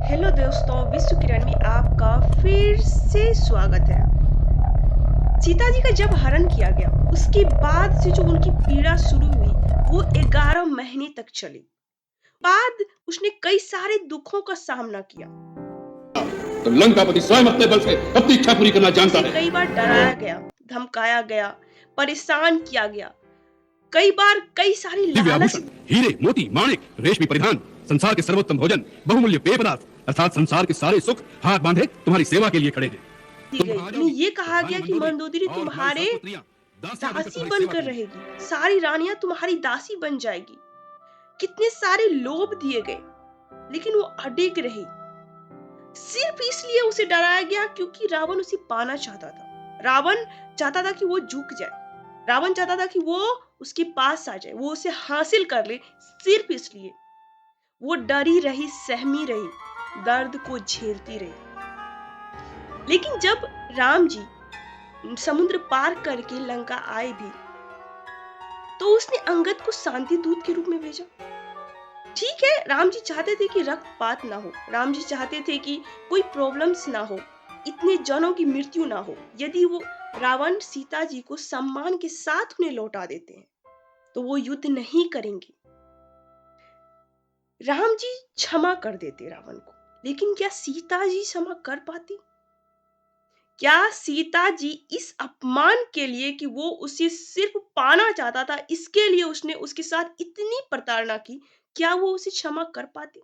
Hello दोस्तों, विश्व किरण में आपका फिर से स्वागत है। सीता जी का जब हरण किया गया, उसके बाद से जो उनकी पीड़ा शुरू हुई, वो 11 महीने तक चली। बाद उसने कई सारे दुखों का सामना किया। तो लंकापति स्वयं अपने बल से अपनी इच्छा पूरी करना जानता उसे है। कई बार डराया गया, धमकाया गया, परेशान किया गया। कई बार कई सारी दिव्य लालच आभूषण, हीरे, मोती, माणिक, रेशमी परिधान, संसार के सर्वोत्तम भोजन, बहुमूल्य पेय पदार्थ अर्थात संसार के सारे सुख हाथ बांधे तुम्हारी सेवा के लिए खड़े हैं। दी तुम गई। कहाँ उन्हें जाओगी? ये तो कहा रानी गया कि मंदोदरी मंदोदरी और हमारी तुम्हारे सब पुत्रियां दासियां बनकर दासी तुम्हारी सेवा बनकर करेंगी। रहेगी। सारी रानियां तुम्हारी दासी बन जाएगी। कितने सारे लोभ दिए गए, लेकिन वो अडिग रही। सिर्फ इसलिए उसे डराया गया क्योंकि रावण उसे पाना चाहता था। रावण चाहता था कि वो झुक जाए। रावण चाहता था कि वो उसके पास आ जाए, वो उसे हासिल कर ले। सिर्फ इसलिए वो डरी रही, सहमी रही, दर्द को झेलती रही। लेकिन जब राम जी समुद्र पार करके लंका आए भी, तो उसने अंगद को शांति दूत के रूप में भेजा। ठीक है, राम जी चाहते थे कि रक्तपात ना हो, राम जी चाहते थे कि कोई प्रॉब्लम्स ना हो, इतने जनों की मृत्यु ना हो। यदि वो रावण सीता जी को सम्मान के साथ उन्हें लौटा देते हैं, तो वो युद्ध नहीं करेंगे। राम जी क्षमा कर देते रावण को, लेकिन क्या सीता जी क्षमा कर पाती? क्या सीता जी इस अपमान के लिए कि वो उसे सिर्फ पाना चाहता था, इसके लिए उसने उसके साथ इतनी प्रताड़ना की, क्या वो उसे क्षमा कर पाती?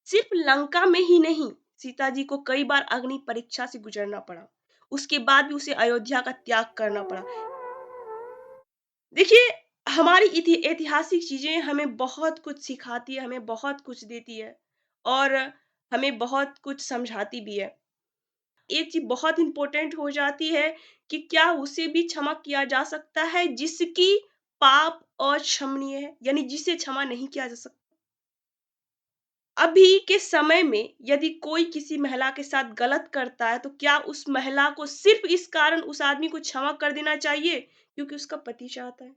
सिर्फ लंका में ही नहीं, सीता जी को कई बार अग्नि परीक्षा से गुजरना पड़ा। उसके बाद भी उसे अयोध्या का त्याग करना पड़ा। देखिए, हमारी ऐतिहासिक चीजें हमें बहुत कुछ सिखाती है, हमें बहुत कुछ देती है और हमें बहुत कुछ समझाती भी है। एक चीज बहुत इंपॉर्टेंट हो जाती है कि क्या उसे भी क्षमा किया जा सकता है जिसकी पाप अक्षमनीय है, यानी जिसे क्षमा नहीं किया जा सकता। अभी के समय में यदि कोई किसी महिला के साथ गलत करता है, तो क्या उस महिला को सिर्फ इस कारण उस आदमी को क्षमा कर देना चाहिए क्योंकि उसका पति चाहता है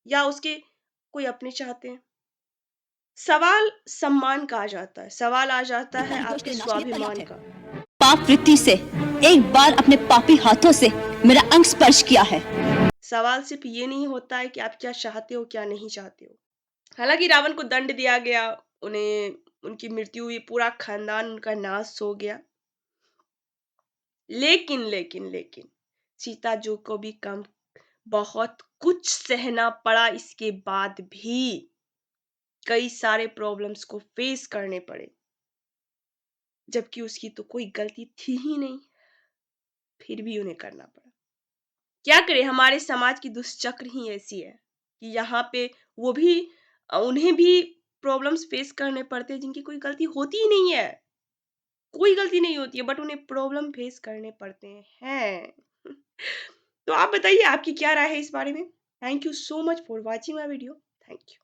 या उसके कोई अपने चाहते हैं? सवाल सम्मान का आ जाता है, सवाल आ जाता है आपके स्वाभिमान का। पाप वृत्ति से एक बार अपने पापी हाथों से मेरा अंग स्पर्श किया है। सवाल सिर्फ ये नहीं होता है कि आप क्या चाहते हो, क्या नहीं चाहते हो। हालांकि रावण को दंड दिया गया, उन्हें उनकी मृत्यु हुई, पूरा खानदान उनका नाश हो गया। लेकिन सीता जी को भी कम बहुत कुछ सहना पड़ा। इसके बाद भी कई सारे प्रॉब्लम्स को फेस करने पड़े, जबकि उसकी तो कोई गलती थी ही नहीं, फिर भी उन्हें करना पड़ा। क्या करें, हमारे समाज की दुष्चक्र ही ऐसी है कि यहाँ पे वो भी उन्हें भी प्रॉब्लम्स फेस करने पड़ते हैं जिनकी कोई गलती होती ही नहीं है। कोई गलती नहीं होती है, बट उन्हें प्रॉब्लम फेस करने पड़ते हैं। तो आप बताइए, आपकी क्या राय है इस बारे में? Thank you so much for watching my video. Thank you.